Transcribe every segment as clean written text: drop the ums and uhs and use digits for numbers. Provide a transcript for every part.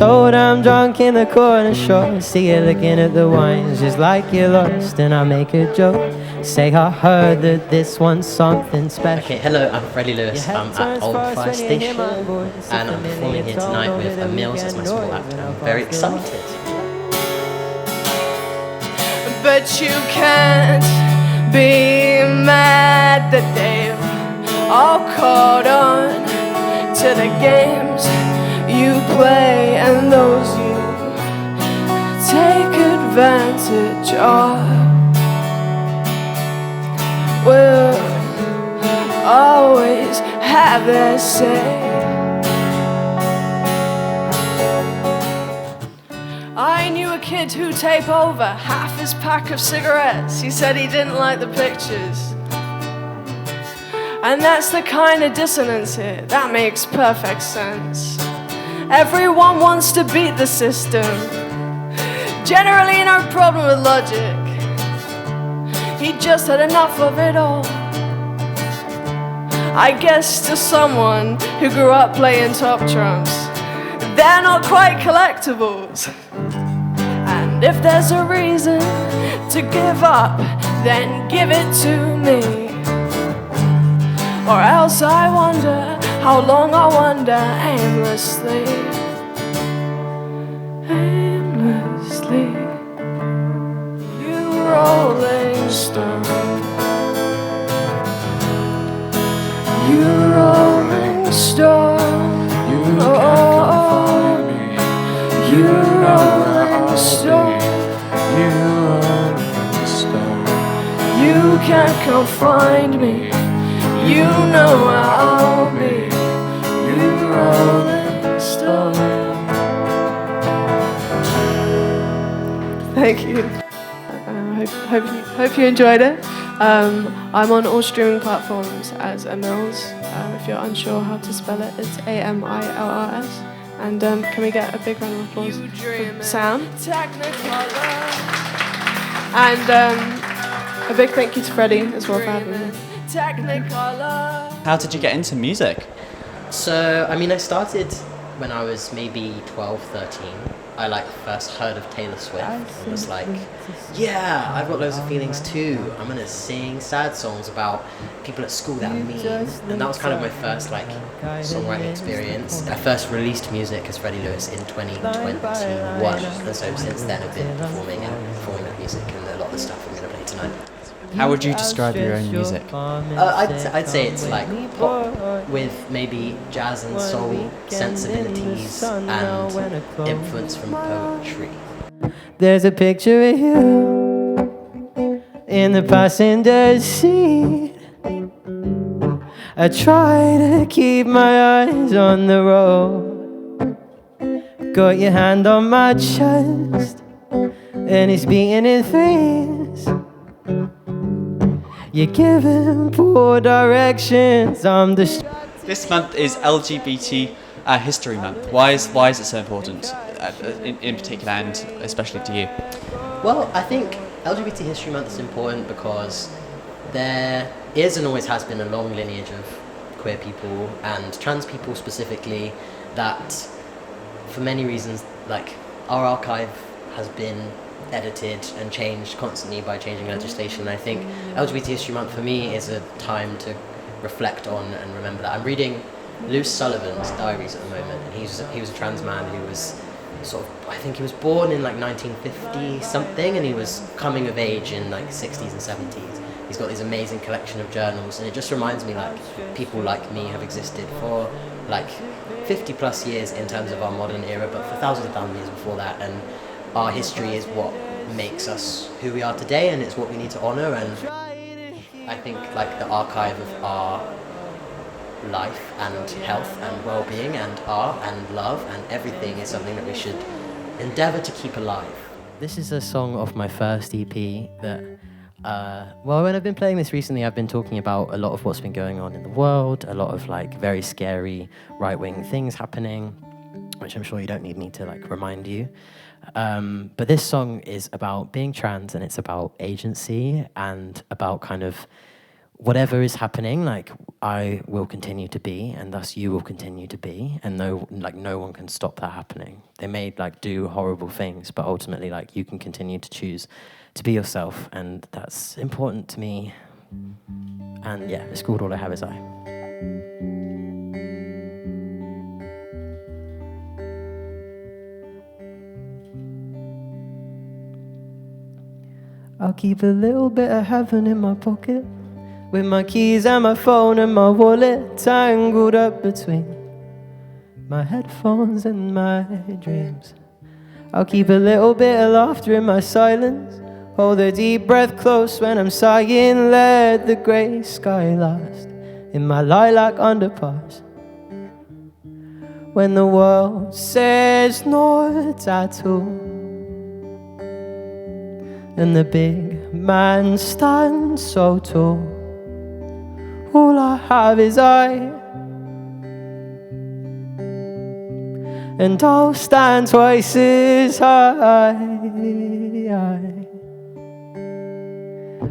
so damn drunk in the corner shop. See you looking at the wines just like you're lost, and I make a joke. Say I heard that this one's something special. Okay, hello, I'm Freddie Lewis. I'm at Old Fire Station, and I'm performing here tonight with AMILLS as my small act. I'm very excited. But you can't be mad that they've all caught on to the games you play and those you take advantage of. Will always have their say. I knew a kid who'd tape over half his pack of cigarettes. He said he didn't like the pictures. And that's the kind of dissonance here that makes perfect sense. Everyone wants to beat the system. Generally no problem with logic. He just had enough of it all. I guess to someone who grew up playing top trumps, they're not quite collectibles. And if there's a reason to give up, then give it to me. Or else I wonder how long I wander aimlessly. Aimlessly. You rolling stone. You rolling stone. You can't me. You rolling stone. You rolling stone. You can't come find me. You know I'll be. You rolling stone. Thank you. Hope you enjoyed it. I'm on all streaming platforms as AMILLS. If you're unsure how to spell it, it's AMILLS. And can we get a big round of applause for Sam? And a big thank you to Freddie as well for having me. How did you get into music? So, I started when I was maybe 12, 13. I first heard of Taylor Swift and was like, yeah, I've got loads of feelings too. I'm gonna sing sad songs about people at school that are mean. And that was kind of my first songwriting experience. I first released music as Freddie Lewis in 2021, and so since then I've been performing that music and a lot of the stuff I'm gonna play tonight. How would you describe your own music? I'd say it's like pop with maybe jazz and soul sensibilities and influence from poetry. There's a picture of you in the passenger seat. I try to keep my eyes on the road. Got your hand on my chest and it's beating in threes. You're giving poor directions, I'm distracted. This month is LGBT History Month. Why is it so important, in particular, and especially to you? Well, I think LGBT History Month is important because there is and always has been a long lineage of queer people and trans people specifically that, for many reasons, our archive has been edited and changed constantly by changing legislation. I think LGBT History Month for me is a time to reflect on and remember that. I'm reading Luce Sullivan's diaries at the moment, and he was a trans man who was I think he was born in 1950 something, and he was coming of age in 60s and 70s. He's got this amazing collection of journals, and it just reminds me people like me have existed for 50 plus years in terms of our modern era, but for thousands of years before that. And our history is what makes us who we are today, and it's what we need to honour. And I think the archive of our life and health and well-being and art and love and everything is something that we should endeavour to keep alive. This is a song off my first EP that, when I've been playing this recently, I've been talking about a lot of what's been going on in the world, a lot of very scary right-wing things happening, which I'm sure you don't need me to remind you. But this song is about being trans, and it's about agency and about whatever is happening, like, I will continue to be, and thus you will continue to be, and no one can stop that happening. They may like do horrible things, but ultimately, like, you can continue to choose to be yourself, and that's important to me. And yeah, it's called All I Have Is I. I'll keep a little bit of heaven in my pocket, with my keys and my phone and my wallet tangled up between my headphones and my dreams. I'll keep a little bit of laughter in my silence, hold a deep breath close when I'm sighing, let the grey sky last in my lilac underpass. When the world says not at all, and the big man stands so tall, all I have is I, and I'll stand twice as high.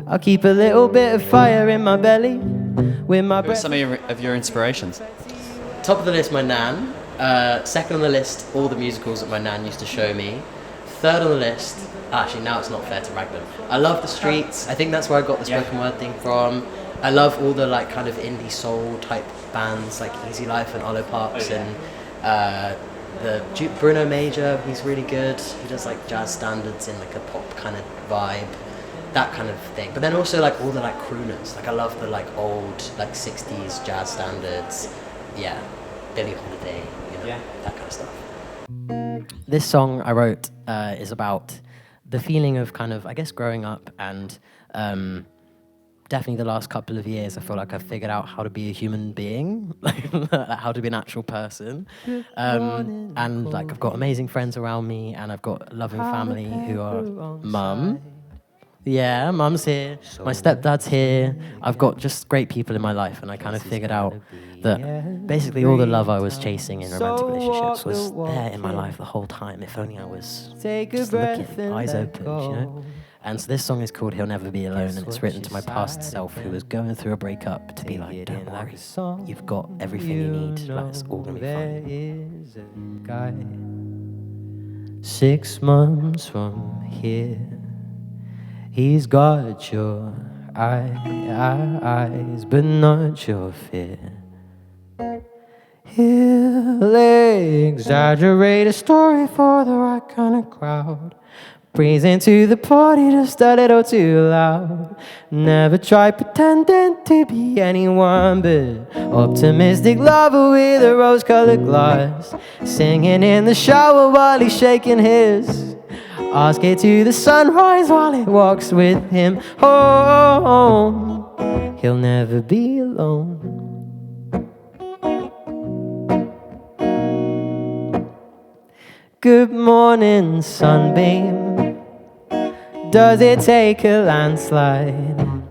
I'll keep a little bit of fire in my belly with my Who are breath. some of your inspirations? Top of the list, my nan. Second on the list, all the musicals that my nan used to show me. Third on the list, actually now it's not fair to rank them. I love The Streets. I think that's where I got the spoken word thing from. I love all the like kind of indie soul type bands like Easy Life and Olo Parks and Bruno Major. He's really good. He does like jazz standards in like a pop kind of vibe, that kind of thing. But then also like all the like crooners. Like I love the like old like 60s jazz standards. Yeah, Billie Holiday, that kind of stuff. This song I wrote is about the feeling of kind of, I guess, growing up, and definitely the last couple of years I feel like I've figured out how to be a human being, how to be an actual person, and like I've got amazing friends around me, and I've got a loving family who are mum. Yeah, mum's here, my stepdad's here. I've got just great people in my life, and I kind of figured out that basically all the love I was chasing in romantic relationships was there in my life the whole time. If only I was just looking, eyes open, you know? And so this song is called He'll Never Be Alone, and it's written to my past self who was going through a breakup to be like, don't worry, you've got everything you need, like, it's all gonna be fine. 6 months from here, he's got your eyes, but not your fear. He'll exaggerate a story for the right kind of crowd, breeze into the party just a little too loud. Never try pretending to be anyone but optimistic lover with a rose-colored glass, singing in the shower while he's shaking his. Ask it to the sunrise while it walks with him home. He'll never be alone. Good morning, sunbeam. Does it take a landslide?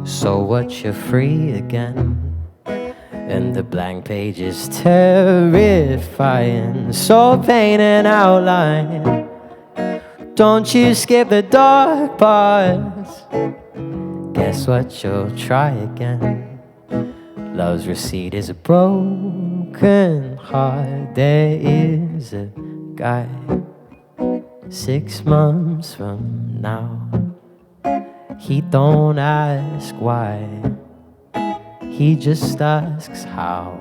So what, you're free again, and the blank page is terrifying. So paint an outline. Don't you skip the dark parts. Guess what, you'll try again. Love's receipt is a broken heart. There is a guy 6 months from now. He don't ask why, he just asks how.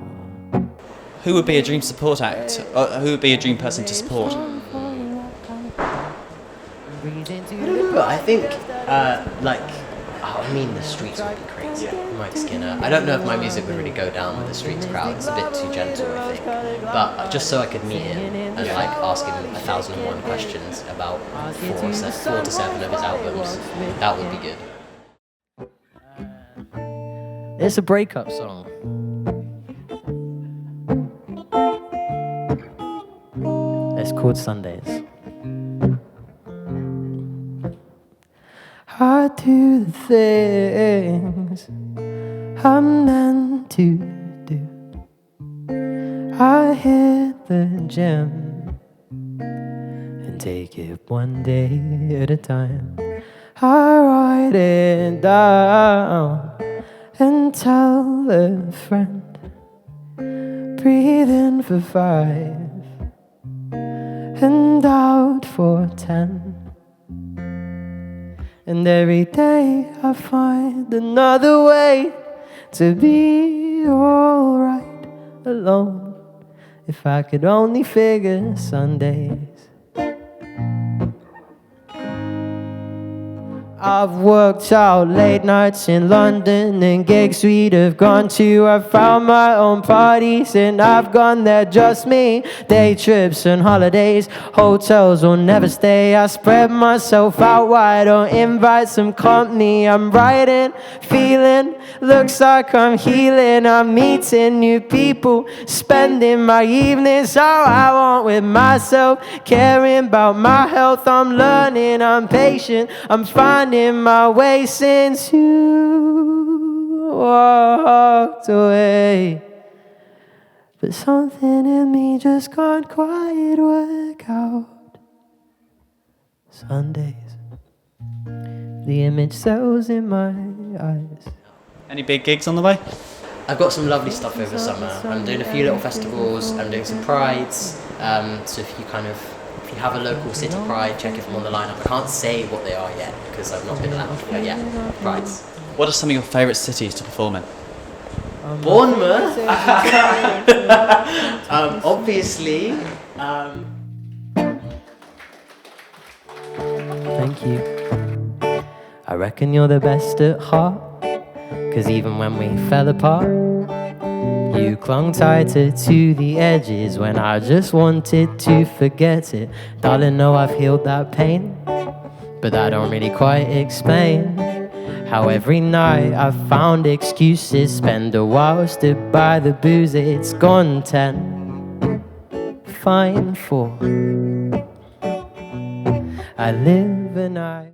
Who would be a dream support act? Who would be a dream person to support? But I think, the Streets would be crazy. Mike Skinner. I don't know if my music would really go down with the Streets crowd. It's a bit too gentle, I think. But just so I could meet him and like ask him 1,001 questions about 4 to 7 of his albums, that would be good. It's a breakup song. It's called Sundays. I do the things I'm meant to do. I hit the gym and take it one day at a time. I write it down and tell a friend. Breathe in for 5 and out for 10. And every day I find another way to be alright alone. If I could only figure Sundays. I've worked out late nights in London and gigs we'd have gone to. I've found my own parties and I've gone there just me. Day trips and holidays, hotels will never stay. I spread myself out wide or invite some company. I'm writing, feeling, looks like I'm healing. I'm meeting new people, spending my evenings how I want with myself. Caring about my health, I'm learning, I'm patient, I'm finding my way since you walked away. But something in me just can't quite work out. Sundays, the image settles in my eyes. Any big gigs on the way? I've got some lovely stuff over summer. I'm doing a few little festivals, I'm doing some prides, so if you have a local city pride, check if I'm on the lineup. I can't say what they are yet because I've not been allowed, but yeah, prides. What are some of your favourite cities to perform in? Bournemouth, obviously. Thank you. I reckon you're the best at heart, 'cause even when we fell apart, you clung tighter to the edges when I just wanted to forget it. Darling, no, I've healed that pain, but that don't really quite explain how every night I've found excuses. Spend a while stood by the booze, it's gone 10, fine 4. I live and I